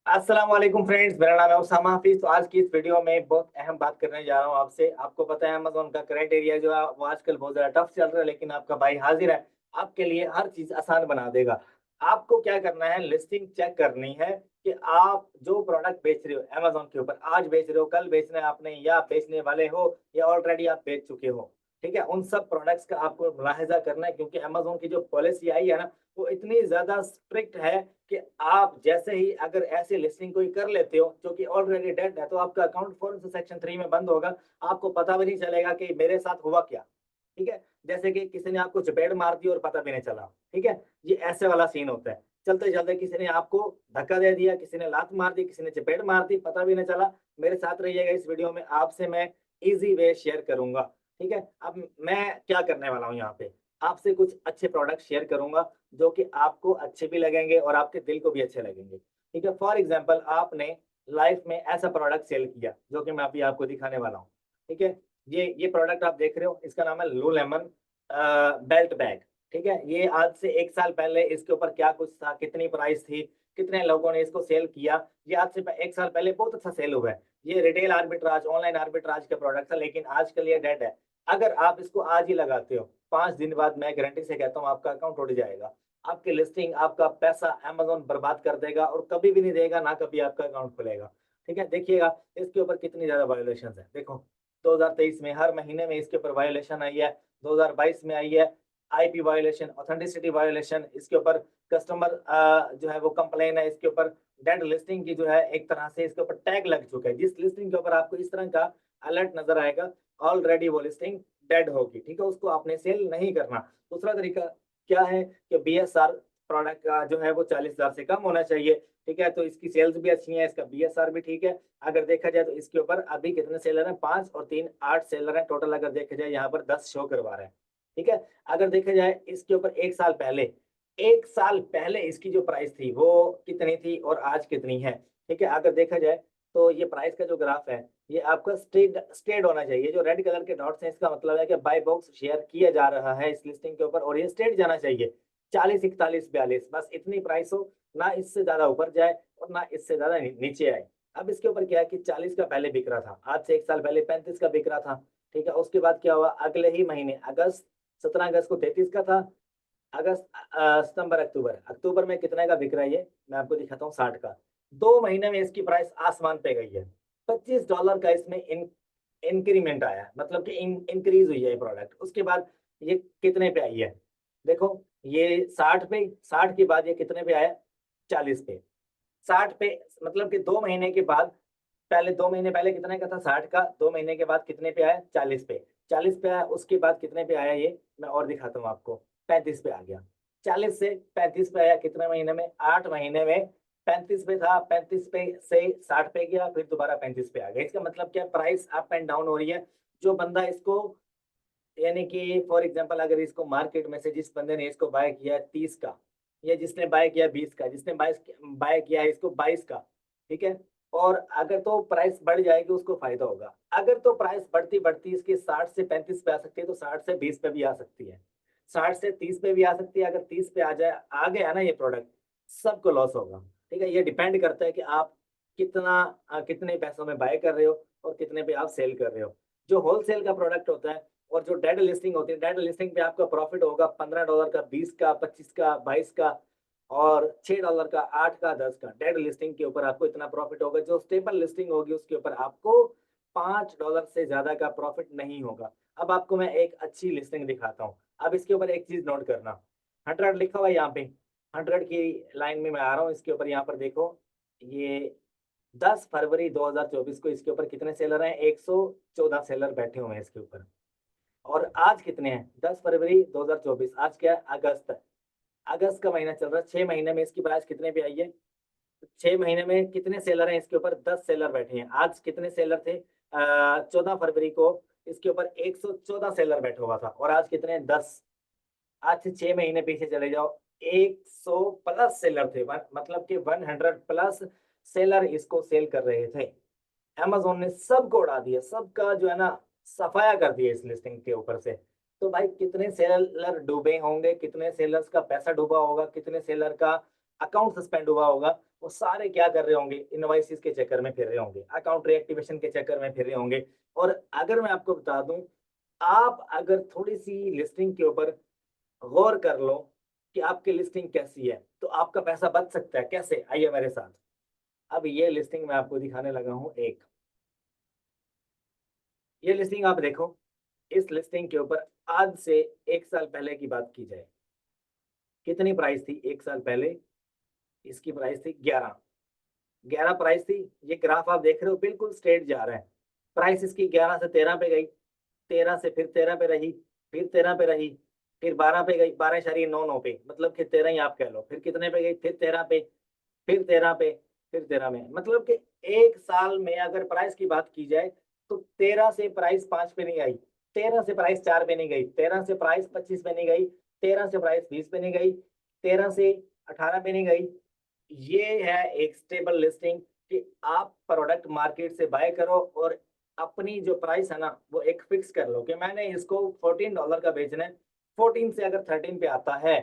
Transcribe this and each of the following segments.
अस्सलाम वालेकुम फ्रेंड्स, मेरा नाम है उसामा हाफिज। तो आज की इस वीडियो में बहुत अहम बात करने जा रहा हूँ आपसे। आपको पता है अमेजोन का करंट एरिया जो है वो आजकल बहुत ज़्यादा टफ चल रहा है, लेकिन आपका भाई हाजिर है आपके लिए हर चीज़ आसान बना देगा। आपको क्या करना है, लिस्टिंग चेक करनी है कि आप जो प्रोडक्ट बेच रहे हो अमेजोन के ऊपर, आज बेच रहे हो, कल बेचना है आपने, या आप बेचने वाले हो, या ऑलरेडी आप बेच चुके हो। ठीक है, उन सब प्रोडक्ट्स का आपको मुलाहिजा करना है, क्योंकि अमेजोन की जो पॉलिसी आई है ना, वो इतनी ज़्यादा स्ट्रिक्ट है कि आप जैसे ही अगर ऐसी लिस्टिंग कोई कर लेते हो जो कि ऑलरेडी डेड है, तो आपका अकाउंट फौरन से सेक्शन 3 में बंद होगा। आपको पता भी नहीं चलेगा कि मेरे साथ हुआ क्या। ठीक है, जैसे कि किसी ने आपको चपेट मार दी और पता भी नहीं चला। ठीक है, ये ऐसे वाला सीन होता है। चलते चलते किसी ने आपको धक्का दे दिया, किसी ने लात मार दी, किसी ने चपेट मार दी, पता भी नहीं चला। मेरे साथ रहिएगा इस वीडियो में, आपसे मैं इजी वे शेयर करूंगा। ठीक है, अब मैं क्या करने वाला हूँ यहाँ पे, आपसे कुछ अच्छे प्रोडक्ट शेयर करूंगा जो कि आपको अच्छे भी लगेंगे और आपके दिल को भी अच्छे लगेंगे। ठीक है, फॉर एग्जाम्पल आपने लाइफ में ऐसा प्रोडक्ट सेल किया जो कि मैं अभी आपको दिखाने वाला हूँ। ठीक है, ये प्रोडक्ट आप देख रहे हो, इसका नाम है लू लेमन बेल्ट बैग। ठीक है, ये आज से 1 साल पहले इसके ऊपर क्या कुछ था, कितनी प्राइस थी, कितने लोगों ने इसको सेल किया, ये आज से 1 साल पहले बहुत अच्छा सेल हुआ है। ये रिटेल आर्बिट्राज, ऑनलाइन आर्बिट्राज का प्रोडक्ट था, लेकिन आजकल ये डेड है। अगर आप इसको आज ही लगाते हो, 5 दिन बाद मैं गारंटी से कहता हूँ आपका अकाउंट उड़ जाएगा। आपकी लिस्टिंग, आपका पैसा अमेजोन बर्बाद कर देगा और कभी भी नहीं देगा, ना कभी आपका अकाउंट खुलेगा। ठीक है, देखिएगा इसके ऊपर कितनी ज्यादा वायोलेशन है। देखो 2023 में हर महीने में इसके ऊपर वायोलेशन आई है, 2022 में आई है आईपी वायोलेशन, ऑथेंटिसिटी वायोलेशन, इसके ऊपर कस्टमर जो है वो कंप्लेन है, इसके ऊपर डेड लिस्टिंग की जो है एक तरह से इसके ऊपर टैग लग चुका है। जिस लिस्टिंग के ऊपर आपको इस तरह का अलर्ट नजर आएगा, ऑलरेडी वो लिस्टिंग डेड होगी। ठीक है, उसको आपने सेल नहीं करना। दूसरा तरीका क्या है कि बीएसआर प्रोडक्ट का जो है वो 40,000 से कम होना चाहिए। ठीक है, तो इसकी सेल्स भी अच्छी है, इसका बीएसआर भी ठीक है। अगर देखा जाए तो इसके ऊपर अभी कितने सेलर हैं, 5 और 3 8 सेलर हैं टोटल। अगर देखा जाए यहाँ पर 10 शो करवा रहे हैं। ठीक है, अगर देखा जाए इसके ऊपर 1 साल पहले इसकी जो प्राइस थी वो कितनी थी और आज कितनी है। ठीक है, अगर देखा जाए तो ये प्राइस का जो ग्राफ है ये आपका स्टेड स्टेड होना चाहिए। जो रेड कलर के डॉट्स हैं इसका मतलब है कि बाय बॉक्स शेयर किया जा रहा है इस लिस्टिंग के ऊपर, और ये स्टेड जाना चाहिए 40 41 42, बस इतनी प्राइस हो, ना इससे ज्यादा ऊपर जाए और ना इससे ज्यादा नीचे आए। अब इसके ऊपर क्या है कि 40 का पहले बिक रहा था, आज से 1 साल पहले 35 का बिक रहा था। ठीक है, उसके बाद क्या हुआ, अगले ही महीने अगस्त, 17 अगस्त को 33 का था। अगस्त सितंबर अक्टूबर, अक्टूबर में कितने का बिक रहा है ये मैं आपको दिखाता हूँ, 60 का। 2 महीने में इसकी प्राइस आसमान पे गई है। $25 का इसमें इंक्रीमेंट आया है, मतलब कि इंक्रीज हुई है ये प्रोडक्ट। उसके बाद ये कितने पे आई है, देखो ये 60 पे, 60 के बाद ये कितने पे आया, 40 पे। 60 पे, मतलब कि 2 महीने के बाद, पहले 2 महीने पहले कितने का था, 60 का, 2 महीने के बाद कितने पे आया, 40 पे। 40 पे आया, उसके बाद कितने पे आया ये मैं और दिखाता हूँ आपको, 35 पे आ गया। 40 से 35 पे आया, कितने महीने में, 8 महीने में। 35 पे था, 35 पे से 60 पे गया, फिर दोबारा 35 पे आ गया। इसका मतलब क्या, प्राइस अप एंड डाउन हो रही है। जो बंदा इसको, यानी कि फॉर एग्जांपल अगर इसको मार्केट में से जिस बंदे ने इसको बाय किया 30 का, या जिसने बाय किया 20 का, जिसने बाय किया है इसको 22 का। ठीक है, और अगर तो प्राइस बढ़ जाएगी उसको फायदा होगा। अगर तो प्राइस बढ़ती बढ़ती इसकी 60 से 35 पे आ सकती है, तो 60 से 20 पे भी आ सकती है, 60 से 30 पे भी आ सकती है। अगर 30 पे आ जाए, आ गया ना ये प्रोडक्ट, सबको लॉस होगा। ठीक है, ये डिपेंड करता है कि आप कितना कितने पैसों में बाय कर रहे हो और कितने पे आप सेल कर रहे हो। जो होलसेल का प्रोडक्ट होता है और जो डेड लिस्टिंग होती है, डेड लिस्टिंग पे आपका प्रॉफिट होगा $15 का, 20 का, 25 का, 22 का, और $6 का, 8 का, 10 का। डेड लिस्टिंग के ऊपर आपको इतना प्रॉफिट होगा। जो स्टेबल लिस्टिंग होगी उसके ऊपर आपको $5 से ज्यादा का प्रॉफिट नहीं होगा। अब आपको मैं एक अच्छी लिस्टिंग दिखाता हूँ। अब इसके ऊपर एक चीज नोट करना, 100 लिखा हुआ है यहाँ पे, 100 की लाइन में मैं आ रहा हूँ। इसके ऊपर यहाँ पर देखो, ये 10 फरवरी 2024 को इसके ऊपर कितने सेलर हैं, 114 सेलर बैठे हुए हैं इसके ऊपर। और आज कितने हैं, 10 फरवरी 2024, आज क्या है, अगस्त है। अगस्त का महीना चल रहा है, 6 महीने में इसकी प्राइस कितने पे आई है। 6 महीने में कितने सेलर हैं इसके ऊपर, 10 सेलर बैठे हैं। आज कितने सेलर थे, 14 फरवरी को इसके ऊपर 114 सेलर बैठा हुआ था, और आज कितने हैं, 10। आज से 6 महीने पीछे चले जाओ, 100 प्लस सेलर थे, मतलब कि 100 प्लस सेलर इसको सेल कर रहे थे। अमेजोन ने सबको उड़ा दिया, सबका जो है ना सफाया कर दिया इस लिस्टिंग के ऊपर से। तो भाई कितने सेलर डूबे होंगे, कितने सेलर्स का पैसा डूबा होगा, कितने सेलर का अकाउंट सस्पेंड हुआ होगा, वो सारे क्या कर रहे होंगे, इनवॉइसेस के चक्कर में फिर रहे होंगे, अकाउंट रीएक्टिवेशन के चक्कर में फिर रहे होंगे। और अगर मैं आपको बता दूं, आप अगर थोड़ी सी लिस्टिंग के ऊपर गौर कर लो कि आपकी लिस्टिंग कैसी है, तो आपका पैसा बच सकता है। कैसे, आइए मेरे साथ। अब ये लिस्टिंग मैं आपको दिखाने लगा हूं एक, ये लिस्टिंग आप देखो। इस लिस्टिंग के ऊपर आज से 1 साल पहले की बात की जाए, कितनी प्राइस थी 1 साल पहले? इसकी प्राइस थी 11, 11 प्राइस थी। ये ग्राफ आप देख रहे हो बिल्कुल स्ट्रेट जा रहा है। प्राइस इसकी 11 से 13 पे गई, 13 से फिर 13 पे रही, फिर 13 पे रही, फिर 12 पे गई, 12.99 पे, मतलब कि 13 ही आप कह लो। फिर कितने पे गई, फिर 13 पे, फिर 13 पे, फिर 13 में। मतलब कि 1 साल में अगर प्राइस की बात की जाए तो 13 से प्राइस 5 पे नहीं आई, 13 से प्राइस 4 पे नहीं गई, 13 से प्राइस 25 पे नहीं गई, 13 से प्राइस 20 पे नहीं गई, 13 से 18 पे नहीं गई। ये है एक स्टेबल लिस्टिंग कि आप प्रोडक्ट मार्केट से बाय करो और अपनी जो प्राइस है ना वो एक फिक्स कर लो कि मैंने इसको $14 का बेचना है। 14 से अगर 13 पे आता है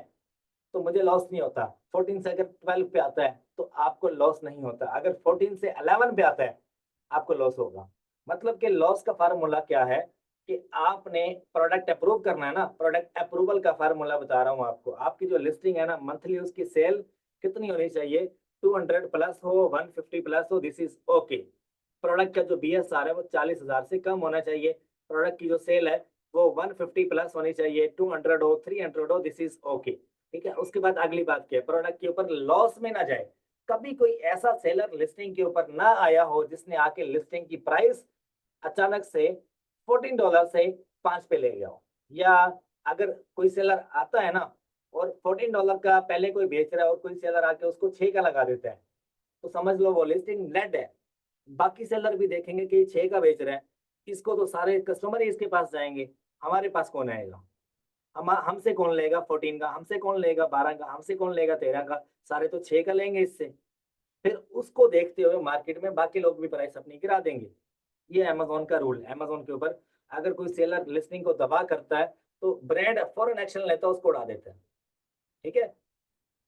तो मुझे लॉस नहीं होता, 14 से अगर 12 पे आता है तो आपको लॉस नहीं होता, अगर 14 से 11 पे आता है आपको लॉस होगा। मतलब कि लॉस का फार्मूला क्या है कि आपने प्रोडक्ट अप्रूव करना है ना, प्रोडक्ट अप्रूवल का फार्मूला बता रहा हूँ आपको। आपकी जो लिस्टिंग है ना मंथली, उसकी सेल कितनी होनी चाहिए, 200 प्लस हो, 150 प्लस हो, दिस इज ओके। प्रोडक्ट का जो BSR है वो 40,000 से कम होना चाहिए। प्रोडक्ट की जो सेल है वो 150 प्लस होनी चाहिए, 200 हो, 300 हो, दिस इज ओके। ठीक है, उसके बाद अगली बात क्या है, प्रोडक्ट के ऊपर लॉस में ना जाए। कभी कोई ऐसा सेलर लिस्टिंग के ऊपर ना आया हो जिसने आके लिस्टिंग की प्राइस अचानक से $14 से 5 पे ले गया हो। या अगर कोई सेलर आता है ना और $14 का पहले कोई बेच रहा है और कोई सेलर आके उसको 6 का लगा देता है, तो समझ लो वो लिस्टिंग नेट है। बाकी सेलर भी देखेंगे कि 6 का बेच रहा है, इसको तो सारे कस्टमर ही इसके पास जाएंगे, हमारे पास कौन आएगा? हम हमसे कौन लेगा 14 का, हमसे कौन लेगा 12 का, हमसे कौन लेगा 13 का? सारे तो 6 का लेंगे इससे। फिर उसको देखते हुए मार्केट में बाकी लोग भी प्राइस अपनी गिरा देंगे। ये अमेज़न का रूल है। अमेज़न के ऊपर अगर कोई सेलर लिस्टिंग को दबा करता है तो ब्रांड फॉरेन एक्शन लेता है, उसको उड़ा देता है। ठीक है,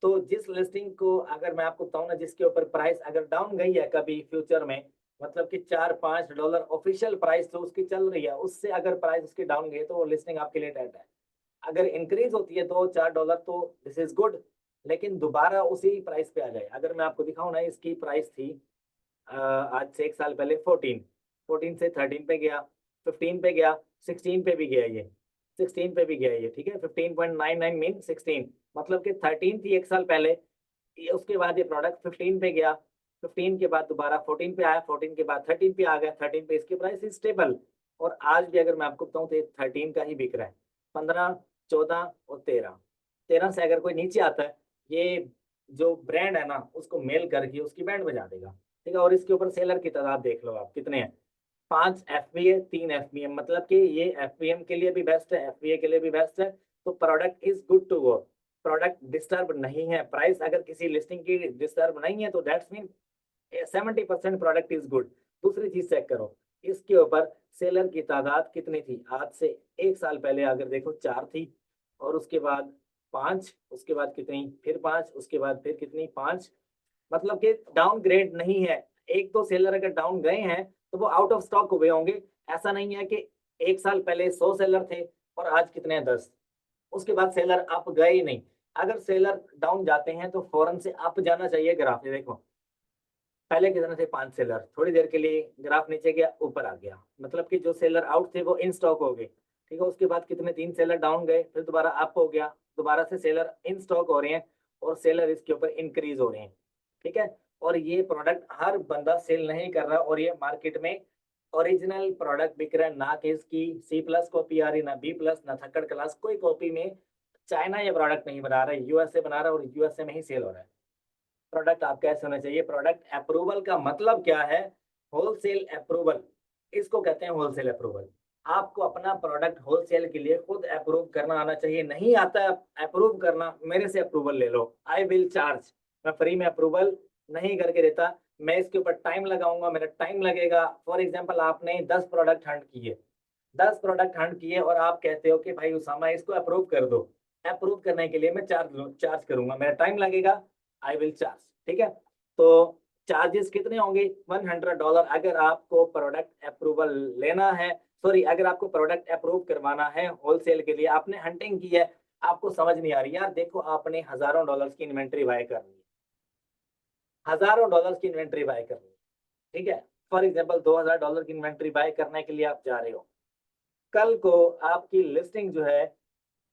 तो जिस लिस्टिंग को अगर मैं आपको बताऊं ना, जिसके ऊपर प्राइस अगर डाउन गई है कभी फ्यूचर में, मतलब कि $4-5 ऑफिशियल प्राइस जो उसकी चल रही है उससे अगर प्राइस उसकी डाउन गई, तो वो लिस्टिंग आपके लिए डेड है। अगर इंक्रीज होती है $2-4 तो दिस इज गुड, लेकिन दोबारा उसी प्राइस पे आ जाए। अगर मैं आपको दिखाऊं ना, इसकी प्राइस थी आज से 1 साल पहले 14, 14 से 13 पे गया, 15 पे गया, 16 पे भी गया ये, 16 पे भी गया ये। ठीक है, 15.99 मीन 16, मतलब कि 13 थी 1 साल पहले, ये उसके बाद ये प्रोडक्ट 15 पे गया, 15 के बाद दोबारा 14 पे आया, 14 के बाद 13 पे आ गया, 13 पे इसकी प्राइस स्टेबल। और आज भी अगर मैं आपको बताऊं तो 13 का ही बिक रहा है। 15, 14 और 13, 13 से अगर कोई नीचे आता है, ये जो ब्रांड है ना उसको मेल करके उसकी बैंड बजा देगा। ठीक है, और इसके ऊपर सेलर की तादाद देख लो आप कितने हैं, 5 FBA, 3 FBM, मतलब कि ये FBM के लिए भी बेस्ट है, FBA के लिए भी बेस्ट है। तो product is good to go, product disturb नहीं है। प्राइस अगर किसी लिस्टिंग की डिस्टर्ब नहीं है तो that's mean 70% product is good. दूसरी चीज चेक करो, इसके ऊपर सेलर की तादाद कितनी थी आज से 1 साल पहले, अगर देखो 4 थी, और उसके बाद 5, उसके बाद कितनी, फिर 5, उसके बाद फिर कितनी, 5। मतलब कि डाउनग्रेड नहीं है। एक दो सेलर अगर डाउन गए हैं तो वो आउट ऑफ स्टॉक हुए होंगे। ऐसा नहीं है कि 1 साल पहले 100 सेलर थे और आज कितने हैं, 10, उसके बाद सेलर अप गए ही नहीं। अगर सेलर डाउन जाते हैं तो फौरन से अप जाना चाहिए। ग्राफ ये देखो, पहले कितने थे, 5 सेलर, थोड़ी देर के लिए ग्राफ नीचे गया, ऊपर आ गया, मतलब कि जो सेलर आउट थे वो इन स्टॉक हो गए। ठीक है, उसके बाद कितने, 3 सेलर डाउन गए, फिर दोबारा अप हो गया, दोबारा से सेलर इन स्टॉक हो रहे हैं और सेलर इसके ऊपर इंक्रीज हो रहे हैं। ठीक है, और ये प्रोडक्ट हर बंदा सेल नहीं कर रहा, और ये मार्केट में ओरिजिनल प्रोडक्ट बिक रहा है, ना कि इसकी C+ कॉपी आ रही, ना B+, ना थर्ड क्लास कोई कॉपी में। चाइना ये प्रोडक्ट नहीं बना रहा है, USA बना रहा है, और USA में ही सेल हो रहा है। प्रोडक्ट आपका ऐसे होना चाहिए। प्रोडक्ट अप्रूवल का मतलब क्या है, होलसेल अप्रूवल, इसको कहते हैं होलसेल अप्रूवल। आपको अपना प्रोडक्ट होलसेल के लिए खुद अप्रूव करना आना चाहिए। नहीं आता है अप्रूव करना, मेरे से अप्रूवल ले लो, आई विल चार्ज। मैं फ्री में अप्रूवल नहीं करके देता, मैं इसके ऊपर टाइम लगाऊंगा, मेरा टाइम लगेगा। फॉर एग्जाम्पल, आपने 10 प्रोडक्ट हंट किए, 10 प्रोडक्ट हंट किए और आप कहते हो कि भाई उसामा इसको अप्रूव कर दो। अप्रूव करने के लिए मैं चार्ज करूंगा, मेरा टाइम लगेगा, आई विल चार्ज। ठीक है, तो चार्जेस कितने होंगे? $100 अगर आपको प्रोडक्ट अप्रूवल लेना है, सॉरी अगर आपको प्रोडक्ट अप्रूव करवाना है होलसेल के लिए, आपने हंटिंग की है, आपको समझ नहीं आ रही यार, देखो आपने हजारों डॉलर्स की इन्वेंट्री बाय करनी है, हजारों डॉलर्स की इन्वेंट्री बाय करनी है, ठीक है। फॉर एग्जाम्पल $2000 की इन्वेंट्री बाय करने के लिए आप जा रहे हो, कल को आपकी लिस्टिंग जो है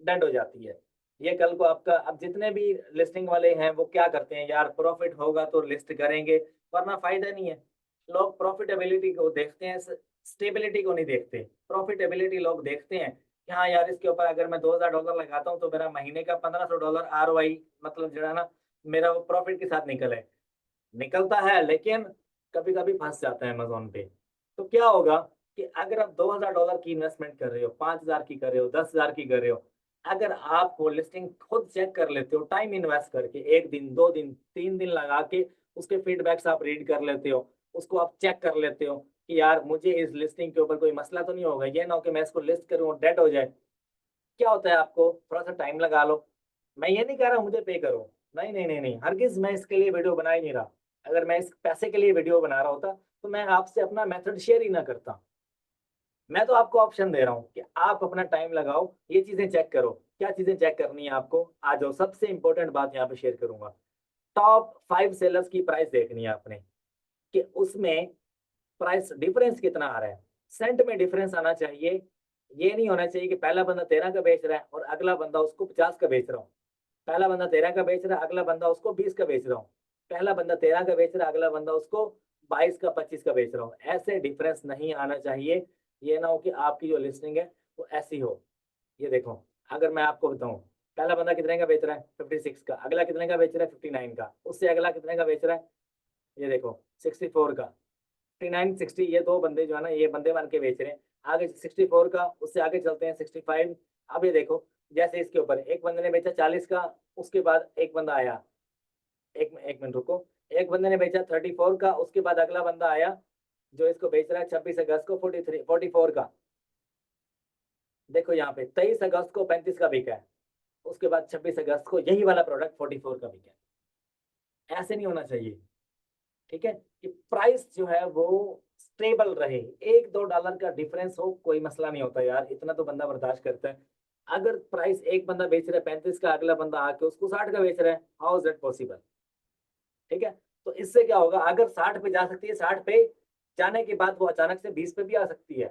डेड हो जाती है। ये कल को आपका, अब जितने भी लिस्टिंग वाले हैं वो क्या करते हैं यार, प्रॉफिट होगा तो लिस्ट करेंगे, वरना फायदा नहीं है। लोग प्रॉफिटेबिलिटी को देखते हैं, स्टेबिलिटी को नहीं देखते। प्रॉफिटेबिलिटी लोग देखते हैं कि हाँ यार, इसके ऊपर अगर मैं $2000 लगाता हूँ तो मेरा महीने का $1500 ROI, मतलब जो है ना, मेरा वो प्रॉफिट के साथ निकले, निकलता है, लेकिन कभी कभी फंस जाता है अमेजोन पे। तो क्या होगा कि अगर आप $2000 की इन्वेस्टमेंट कर रहे हो, 5000 की कर रहे हो, 10,000 की कर रहे हो, अगर आप वो लिस्टिंग खुद चेक कर लेते हो, टाइम इन्वेस्ट करके, 1 दिन 2 दिन 3 दिन लगा के उसके फीडबैक्स आप रीड कर लेते हो, उसको आप चेक कर लेते हो कि यार मुझे इस लिस्टिंग के ऊपर कोई मसला तो नहीं होगा, ये ना हो कि मैं इसको लिस्ट करूँ डेड हो जाए। क्या होता है, आपको थोड़ा सा टाइम लगा लो। मैं ये नहीं कह रहा मुझे पे करो, नहीं नहीं नहीं नहीं, हरगिज मैं इसके लिए वीडियो बना ही नहीं रहा। अगर मैं इस पैसे के लिए वीडियो बना रहा होता तो मैं आपसे अपना मेथड शेयर ही ना करता। मैं तो आपको ऑप्शन दे रहा हूँ कि आप अपना टाइम लगाओ, ये चीजें चेक करो। क्या चीजें चेक करनी है आपको, आ जाओ, सबसे इंपॉर्टेंट बात यहाँ पे शेयर करूंगा। टॉप 5 सेलर्स की प्राइस देखनी है आपने, कि उसमें प्राइस डिफरेंस कितना आ रहा है। सेंट में डिफरेंस आना चाहिए। ये नहीं होना चाहिए कि पहला बंदा 13 का बेच रहा है और अगला बंदा उसको 50 का बेच रहा हूँ। पहला बंदा 13 का बेच रहा है, अगला बंदा उसको 20 का बेच रहा हूँ। पहला बंदा 13 का बेच रहा है, अगला बंदा उसको 22 का 25 का बेच रहा हूँ। ऐसे डिफरेंस नहीं आना चाहिए। ये ना हो कि आपकी जो लिस्टिंग है वो ऐसी हो। ये देखो, अगर मैं आपको बताऊं, पहला बंदा कितने का बेच रहा है, 56 का, अगला कितने का बेच रहा है, 59 का, उससे अगला कितने का बेच रहा है, ये देखो 64 का। 59 60, ये दो बंदे जो है ना, ये बंदे बन के बेच रहे हैं। आगे 64 का, उससे आगे चलते हैं 65। अब ये देखो, जैसे इसके ऊपर एक बंदे ने बेचा 40 का, उसके बाद एक बंदा आया, एक मिनट रुको, एक बंदे ने बेचा 34 का, उसके बाद अगला बंदा आया जो इसको बेच रहा है 26 अगस्त को 44 का। देखो यहाँ पे 23 अगस्त को 35 का बिका है, उसके बाद 26 अगस्त को यही वाला प्रोडक्ट 44 का बिका है। ऐसे नहीं होना चाहिए, ठीक है। कि प्राइस जो है वो स्टेबल रहे, $1-2 का डिफरेंस हो कोई मसला नहीं होता यार, इतना तो बंदा बर्दाश्त करता है। अगर प्राइस एक बंदा बेच रहा है 35 का, अगला बंदा आके उसको 60 का बेच रहा है, हाउ इज दैट पॉसिबल, ठीक है। तो इससे क्या होगा, अगर 60 पे जा सकती है, 60 पे जाने के बाद वो अचानक से 20 पे भी आ सकती है,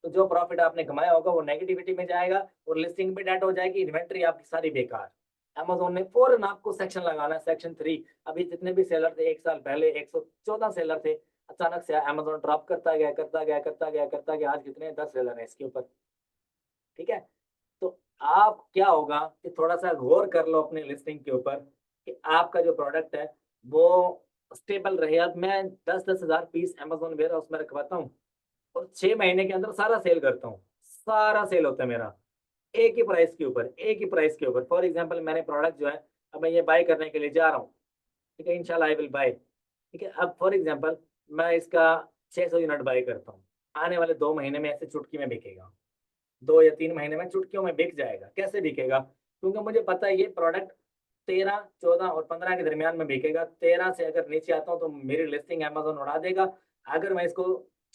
तो जो प्रॉफिट आपने कमाया होगा वो नेगेटिविटी में जाएगा और लिस्टिंग पे डेट हो जाएगी, इन्वेंट्री आपकी सारी बेकार। अमेजोन ने फौरन आपको सेक्शन लगाना है, सेक्शन 3। अभी जितने भी सेलर थे एक साल पहले 114 सेलर थे, अचानक से अमेजोन ड्रॉप करता गया करता गया करता गया करता गया, आज कितने 10 सेलर हैं इसके ऊपर, ठीक है। तो आप क्या होगा कि थोड़ा सा गौर कर लो अपने लिस्टिंग के ऊपर, कि आपका जो प्रोडक्ट है वो स्टेबल रहे। अब मैं 10-10 हज़ार पीस अमेजोन वेयर हाउस में रखवाता हूँ और 6 महीने के अंदर सारा सेल करता हूँ, सारा सेल होता है मेरा, एक ही प्राइस के ऊपर, एक ही प्राइस के ऊपर। फॉर एग्जांपल मैंने प्रोडक्ट जो है, अब मैं ये बाय करने के लिए जा रहा हूँ, ठीक है, इंशाल्लाह आई विल बाय, ठीक है। अब फॉर एग्जांपल मैं इसका 600 यूनिट बाय करता हूँ, आने वाले 2 महीने में ऐसे चुटकी में बिकेगा, 2 या 3 महीने में चुटकियों में बिक जाएगा। कैसे बिकेगा, क्योंकि मुझे पता है ये प्रोडक्ट 13 14 और 15 के दरमियान में बिकेगा। 13 से अगर नीचे आता हूँ तो मेरी लिस्टिंग अमेजोन उड़ा देगा। अगर मैं इसको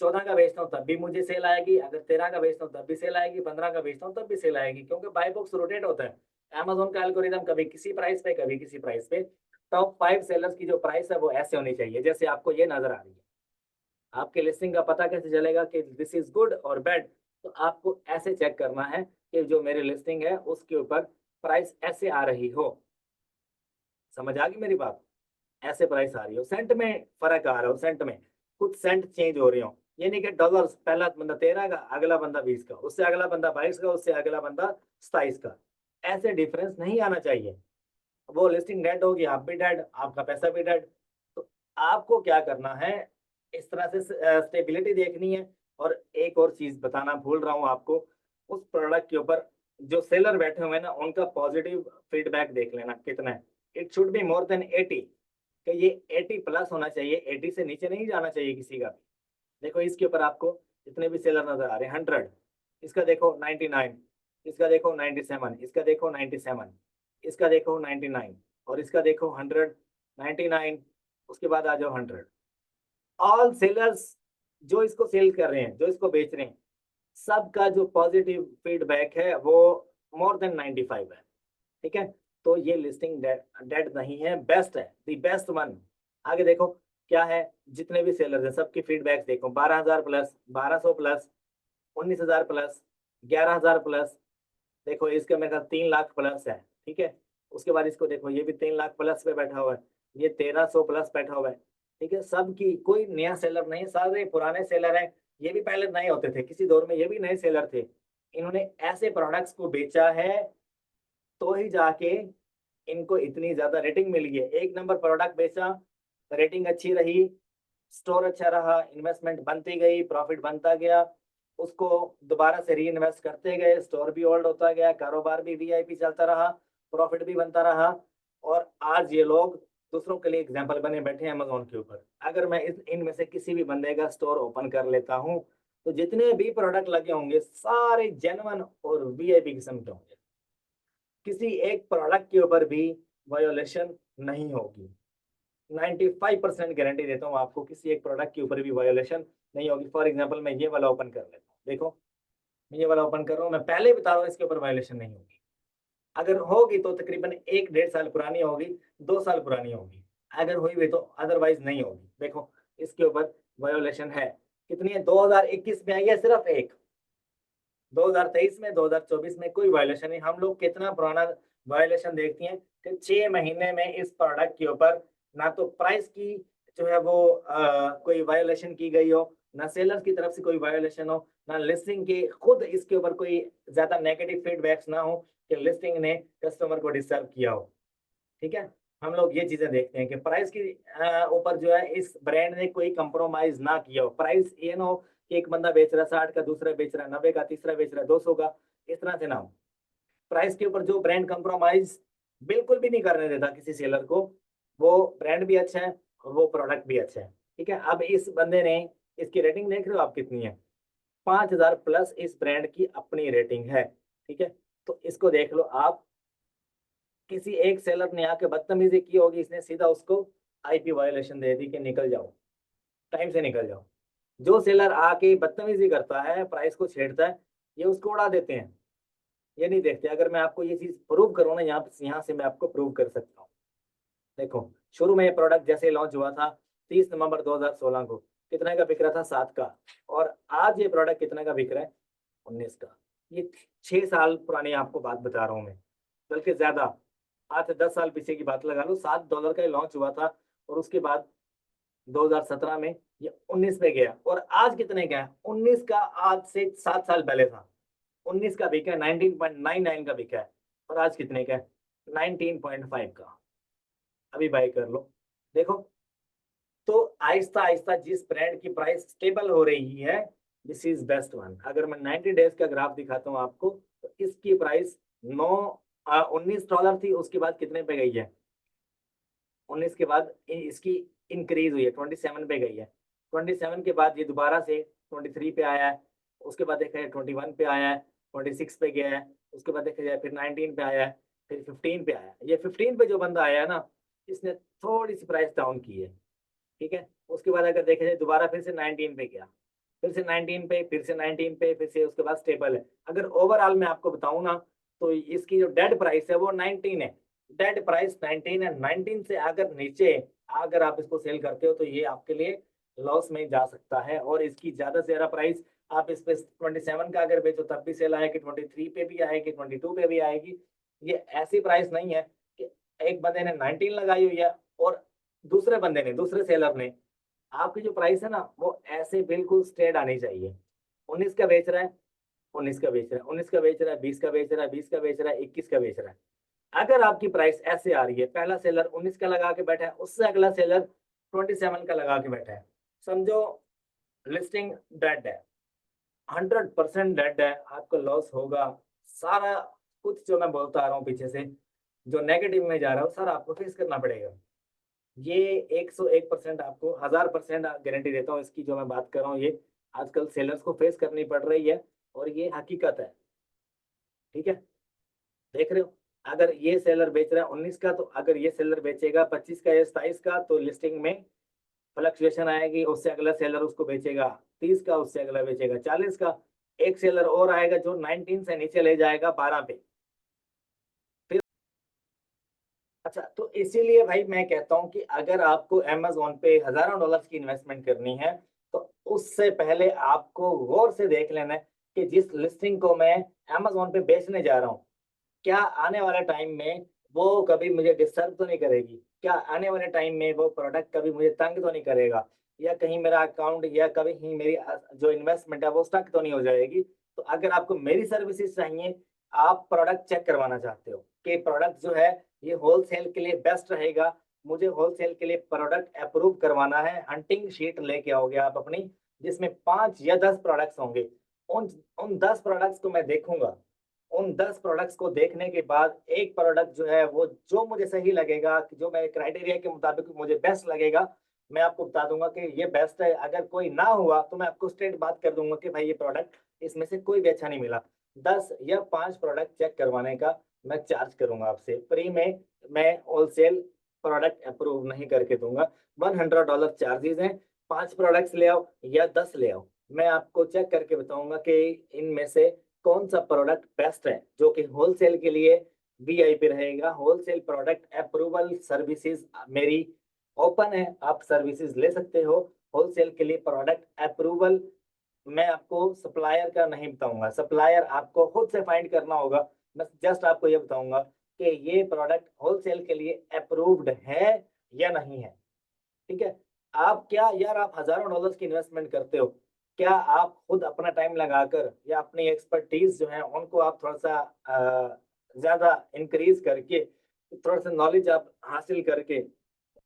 14 का बेचता हूँ तब भी मुझे सेल आएगी, अगर 13 का बेचता हूँ तब भी सेल आएगी, 15 का बेचता हूँ तब भी सेल आएगी, क्योंकि बाय बॉक्स रोटेट होता है। अमेजोन का एल्गोरिदम कभी किसी प्राइस पे कभी किसी प्राइस पे। टॉप 5 सेलर्स की जो प्राइस है वो ऐसे होनी चाहिए जैसे आपको ये नजर आ रही है। आपके लिस्टिंग का पता कैसे चलेगा कि दिस इज गुड और बैड, तो आपको ऐसे चेक करना है कि जो मेरी लिस्टिंग है उसके ऊपर प्राइस ऐसे आ रही हो। समझ आ गई मेरी बात, ऐसे प्राइस आ रही हो, सेंट में फर्क आ रहा हो, सेंट में कुछ सेंट चेंज हो रहे हो, ये नहीं कि डॉलर्स, पहला बंदा 13 का, अगला बंदा 20 का, उससे अगला बंदा 22 का, उससे अगला बंदा 27 का। ऐसे डिफरेंस नहीं आना चाहिए। वो लिस्टिंग डेड होगी, आप भी डेड, आपका पैसा भी डेड। तो आपको क्या करना है, इस तरह से स्टेबिलिटी देखनी है। और एक और चीज बताना भूल रहा हूँ आपको, उस प्रोडक्ट के ऊपर जो सेलर बैठे हुए हैं ना, उनका पॉजिटिव फीडबैक देख लेना कितना है। It should be more than 80, कि ये 80 प्लस होना चाहिए, 80 से नीचे नहीं जाना चाहिए किसी का भी। देखो इसके ऊपर आपको जितने भी सेलर नजर आ रहे हैं, 100, इसका देखो 99, इसका देखो 97, इसका देखो 97, इसका देखो 99, और इसका देखो 100, 99, उसके बाद आ जाओ 100। ऑल सेलर्स जो इसको सेल कर रहे हैं, जो इसको बेच रहे हैं, सबका जो पॉजिटिव फीडबैक है वो मोर देन 95 है। ठीक है, तो ये लिस्टिंग डेड नहीं है, बेस्ट है, द बेस्ट वन। आगे देखो क्या है, जितने भी सेलर्स हैं सबकी फीडबैक देखो, 12,000 प्लस, 1200 प्लस, 19,000 प्लस, 11,000 प्लस। देखो इसका मेरे ख्याल 3 लाख प्लस है। ठीक है, उसके बाद इसको देखो, ये भी 3 लाख प्लस पे बैठा हुआ है, ये 1300 प्लस बैठा हुआ है। ठीक है, सबकी कोई नया सेलर नहीं, सारे पुराने सेलर हैं। ये भी पहले नए होते थे, किसी दौर में ये भी नए सेलर थे। इन्होंने ऐसे प्रोडक्ट्स को बेचा है तो ही जाके इनको इतनी ज्यादा रेटिंग मिली है। एक नंबर प्रोडक्ट बेचा, रेटिंग अच्छी रही, स्टोर अच्छा रहा, इन्वेस्टमेंट बनती गई, प्रॉफिट बनता गया, उसको दोबारा से री इन्वेस्ट करते गए, स्टोर भी होल्ड होता गया, कारोबार भी वीआईपी चलता रहा, प्रॉफिट भी बनता रहा। और आज ये लोग दूसरों के लिए एग्जाम्पल बने बैठे हैं अमेजोन के ऊपर। अगर मैं इनमें से किसी भी बंदे का स्टोर ओपन कर लेता हूँ तो जितने भी प्रोडक्ट लगे होंगे सारे जेन्युइन और वीआईपी किस्म के होंगे, किसी एक प्रोडक्ट के ऊपर भी वायोलेशन नहीं होगी। 95% गारंटी देता हूँ आपको, किसी एक प्रोडक्ट के ऊपर भी वायोलेशन नहीं होगी। फॉर एग्जांपल मैं ये वाला ओपन कर लेता हूँ, देखो मैं ये वाला ओपन कर रहा हूँ, मैं पहले ही बता रहा हूँ इसके ऊपर वायोलेशन नहीं होगी। अगर होगी तो तकरीबन 1-1.5 साल पुरानी होगी, 2 साल पुरानी होगी, अगर हुई भी तो, अदरवाइज नहीं होगी। देखो इसके ऊपर वायोलेशन है, कितनी है, 2021 में आई है सिर्फ एक, 2023 में, 2024 में कोई वायोलेशन नहीं। हम लोग कितना पुराना वायोलेशन देखते हैं कि 6 महीने में इस प्रोडक्ट के ऊपर ना तो प्राइस की जो है वो कोई वायोलेशन की गई हो, ना सेलर की तरफ से कोई वायोलेशन हो, ना लिस्टिंग के खुद इसके ऊपर कोई ज्यादा नेगेटिव फीडबैक्स ना हो कि लिस्टिंग ने कस्टमर को डिस्टर्ब किया हो। ठीक है, हम लोग ये चीजें देखते हैं कि प्राइस की ऊपर जो है इस ब्रांड ने कोई कंप्रोमाइज ना किया हो। प्राइस ये ना हो कि एक बंदा बेच रहा है 60 का, दूसरा बेच रहा है 90 का, तीसरा बेच रहा है 200 का, इस तरह से ना हो। प्राइस के ऊपर जो ब्रांड कंप्रोमाइज बिल्कुल भी नहीं करने देता किसी सेलर को, वो ब्रांड भी अच्छा है और वो प्रोडक्ट भी अच्छा है। ठीक है, अब इस बंदे ने, इसकी रेटिंग देख रहे हो आप कितनी है, 5,000 प्लस इस ब्रांड की अपनी रेटिंग है। ठीक है, तो इसको देख लो आप, किसी एक सेलर ने आके बदतमीजी की होगी, इसने सीधा उसको आईपी वायोलेशन दे दी कि निकल जाओ, टाइम से निकल जाओ। जो सेलर आके बदतमीजी करता है, प्राइस को छेड़ता है, ये उसको उड़ा देते हैं, ये नहीं देखते। अगर मैं आपको ये चीज प्रूव करूँ ना, यहाँ से मैं आपको प्रूव कर सकता हूँ। देखो शुरू में ये प्रोडक्ट जैसे लॉन्च हुआ था 30 नवंबर 2016 को, कितने का बिक रहा था, 7 का। और आज ये प्रोडक्ट कितने का बिक रहा है, 19 का। ये 6 साल पुरानी आपको बात बता रहा हूँ मैं, बल्कि ज्यादा, 8 से 10 साल पीछे की बात लगा लो। $7 का लॉन्च हुआ था और उसके बाद 2017 में ये 19 पे गया, और आज कितने का है, 19 का। आज से 7 साल पहले था 19 का बिका है, 19.99 का बिका है, और आज कितने का है, 19.5 का। अभी बाई कर लो। देखो, तो आहिस्ता आहिस्ता जिस ब्रांड की प्राइस स्टेबल हो रही है, दिस इज बेस्ट वन। अगर मैं 90 डेज का ग्राफ दिखाता हूँ आपको, तो इसकी प्राइस 19 डॉलर थी, उसके बाद कितने पे गई है, 19 के बाद इसकी इंक्रीज हुई है, 27 पे गई है। 27 के बाद ये दोबारा से 23 पे आया है, उसके बाद देखा जाए 21 पे आया है, 26 पे गया है, उसके बाद देखा जाए फिर 19 पे आया है, फिर 15 पे आया है। ये 15 पे जो बंदा आया है ना, इसने थोड़ी सी प्राइस डाउन की है। ठीक है, उसके बाद अगर देखा जाए दोबारा फिर से 19 पे गया, फिर से 19 पे, फिर से 19 पे, फिर से उसके बाद स्टेबल है। अगर ओवरऑल मैं आपको बताऊं ना, तो इसकी जो डेड प्राइस है वो 19 है, डेड प्राइस 19 है। 19 से अगर नीचे अगर आप इसको सेल करते हो तो ये आपके लिए लॉस में जा सकता है। और इसकी ज्यादा से ज्यादा प्राइस आप इस पे 27 का अगर बेचो तब भी सेल आएगी, 23 पे भी आएगी, 22 पे भी आएगी। ये ऐसी प्राइस नहीं है कि एक बंदे ने 19 लगाई हुई है और दूसरे बंदे ने, दूसरे सेलर ने, आपकी जो प्राइस है ना वो ऐसे बिल्कुल स्ट्रेट आनी चाहिए। 19 का बेच रहा है, 19 का बेच रहा है, 19 का बेच रहा है, 20 का बेच रहा है, 20 का बेच रहा है, 21 का बेच रहा है। अगर आपकी प्राइस ऐसे आ रही है, पहला सेलर 19 का लगा के बैठा है, उससे अगला सेलर 27 का लगा के बैठा है, समझो लिस्टिंग डेड है, 100% डेड है, आपको लॉस होगा। सारा कुछ जो मैं बोलता आ रहा हूँ पीछे से, जो नेगेटिव में जा रहा हूँ, सारा आपको फेस करना पड़ेगा। ये 101% आपको, 1000% गारंटी देता हूँ इसकी, जो मैं बात कर रहा हूँ ये आजकल सेलर्स को फेस करनी पड़ रही है और ये हकीकत है। ठीक है, देख रहे हो। अगर ये सेलर बेच रहा है 19 का, तो अगर ये सेलर बेचेगा 25 का या 27 का, तो लिस्टिंग में फ्लक्चुएशन आएगी, उससे अगला सेलर उसको बेचेगा 30 का, उससे अगला बेचेगा 40 का, एक सेलर और आएगा जो 19 से नीचे ले जाएगा 12 पे। फिर अच्छा, तो इसीलिए भाई मैं कहता हूँ कि अगर आपको अमेजोन पे हजारों डॉलर्स की इन्वेस्टमेंट करनी है, तो उससे पहले आपको गौर से देख लेना है कि जिस लिस्टिंग को मैं अमेजोन पे बेचने जा रहा हूँ, क्या आने वाले टाइम में वो कभी मुझे डिस्टर्ब तो नहीं करेगी, क्या आने वाले टाइम में वो प्रोडक्ट कभी मुझे तंग तो नहीं करेगा, या कहीं मेरा अकाउंट या कभी ही मेरी जो इन्वेस्टमेंट है वो स्टक तो नहीं हो जाएगी। तो अगर आपको मेरी सर्विसेज चाहिए, आप प्रोडक्ट चेक करवाना चाहते हो कि प्रोडक्ट जो है ये होलसेल के लिए बेस्ट रहेगा, मुझे होलसेल के लिए प्रोडक्ट अप्रूव करवाना है, हंटिंग शीट लेके आओगे आप अपनी, जिसमें 5 या 10 प्रोडक्ट्स होंगे। उन उन 10 प्रोडक्ट्स को मैं देखूंगा, उन 10 प्रोडक्ट्स को देखने के बाद एक प्रोडक्ट जो है वो जो मुझे सही लगेगा, कि जो मेरे क्राइटेरिया के मुताबिक मुझे बेस्ट लगेगा, मैं आपको बता दूंगा कि ये बेस्ट है। अगर कोई ना हुआ तो मैं आपको स्ट्रेट बात कर दूंगा कि भाई ये प्रोडक्ट इसमें से कोई भी अच्छा नहीं मिला। 10 या 5 प्रोडक्ट चेक करवाने का मैं चार्ज करूंगा आपसे फ्री में। मैं होलसेल प्रोडक्ट अप्रूव नहीं करके दूंगा। $100 चार्जेस हैं। 5 प्रोडक्ट्स ले आओ या 10 ले आओ, मैं आपको चेक करके बताऊंगा कि इनमें से कौन सा प्रोडक्ट बेस्ट है, जो कि होलसेल के लिए वीआईपी रहेगा। होलसेल प्रोडक्ट अप्रूवल सर्विसेज मेरी ओपन है, आप सर्विसेज ले सकते हो। होलसेल के लिए प्रोडक्ट अप्रूवल मैं आपको सप्लायर का नहीं बताऊंगा, सप्लायर आपको खुद से फाइंड करना होगा। मैं जस्ट आपको ये बताऊंगा कि ये प्रोडक्ट होलसेल के लिए अप्रूव्ड है या नहीं है। ठीक है। आप क्या यार, आप हजारों डॉलर्स की इन्वेस्टमेंट करते हो, क्या आप खुद अपना टाइम लगाकर या अपनी एक्सपर्टीज जो है उनको आप थोड़ा सा ज्यादा इंक्रीज करके, थोड़ा सा नॉलेज आप हासिल करके,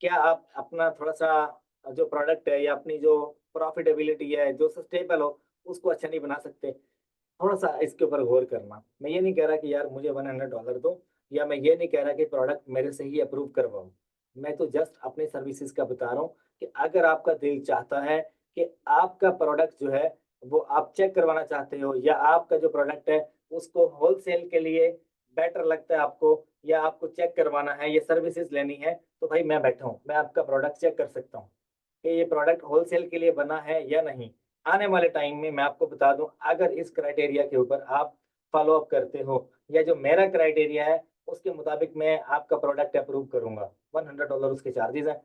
क्या आप अपना थोड़ा सा जो प्रोडक्ट है या अपनी जो प्रॉफिटेबिलिटी है जो सस्टेबल हो, उसको अच्छा नहीं बना सकते? थोड़ा सा इसके ऊपर गौर करना। मैं ये नहीं कह रहा कि यार मुझे $100 दो, या मैं ये नहीं कह रहा कि प्रोडक्ट मेरे से ही अप्रूव करवाओ। मैं तो जस्ट अपनी सर्विसेज का बता रहा हूँ कि अगर आपका दिल चाहता है कि आपका प्रोडक्ट जो है वो आप चेक करवाना चाहते हो, या आपका जो प्रोडक्ट है उसको होलसेल के लिए बेटर लगता है आपको, या आपको चेक करवाना है, ये सर्विसेज लेनी है, तो भाई मैं बैठा हूँ, मैं आपका प्रोडक्ट चेक कर सकता हूँ कि ये प्रोडक्ट होलसेल के लिए बना है या नहीं। आने वाले टाइम में मैं आपको बता दूं, अगर इस क्राइटेरिया के ऊपर आप फॉलो अप करते हो, या जो मेरा क्राइटेरिया है उसके मुताबिक मैं आपका प्रोडक्ट अप्रूव करूंगा, $100 उसके चार्जेस हैं,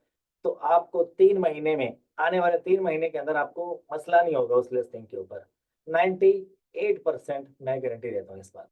तो आपको 3 महीने में, आने वाले 3 महीने के अंदर आपको मसला नहीं होगा उस लिस्टिंग के ऊपर। 98% मैं गारंटी देता हूँ इस बात।